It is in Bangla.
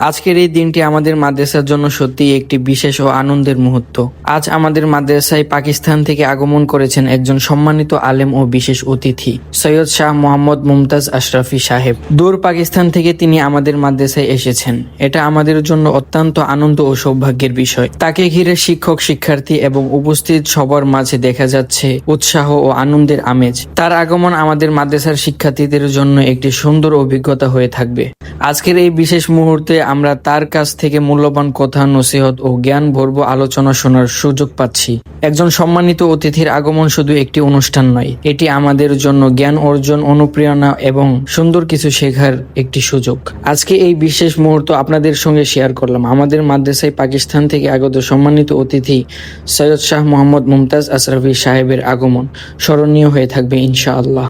আজকের এই দিনটি আমাদের মাদ্রাসার জন্য সত্যিই একটি বিশেষ ও আনন্দের মুহূর্ত। আজ আমাদের মাদ্রাসায় পাকিস্তান থেকে আগমন করেছেন একজন সম্মানিত আলেম ও বিশেষ অতিথি, সৈয়দ শাহ মোহাম্মদ মুমতাজ আশরাফি সাহেব। দূর পাকিস্তান থেকে তিনি আমাদের মাদ্রাসায় এসেছেন। এটা আমাদের জন্য অত্যন্ত আনন্দ ও সৌভাগ্যের বিষয়। তাকে ঘিরে শিক্ষক, শিক্ষার্থী এবং উপস্থিত সবার মাঝে দেখা যাচ্ছে উৎসাহ ও আনন্দের আমেজ। তার আগমন আমাদের মাদ্রাসার শিক্ষার্থীদের জন্য একটি সুন্দর অভিজ্ঞতা হয়ে থাকবে। আজকের এই বিশেষ মুহূর্তে আমরা তার কাছ থেকে মূল্যবান কথা, নসিহত ও জ্ঞান ভরব আলোচনা শোনার সুযোগ পাচ্ছি। একজন সম্মানিত অতিথির আগমন শুধু একটি অনুষ্ঠান নয়, এটি আমাদের জন্য জ্ঞান অর্জন, অনুপ্রেরণা এবং সুন্দর কিছু শেখার একটি সুযোগ। আজকে এই বিশেষ মুহূর্ত আপনাদের সঙ্গে শেয়ার করলাম। আমাদের মাদ্রাসায় পাকিস্তান থেকে আগত সম্মানিত অতিথি সৈয়দ শাহ মোহাম্মদ মুমতাজ আশরাফি সাহেবের আগমন স্মরণীয় হয়ে থাকবে ইনশাআল্লাহ।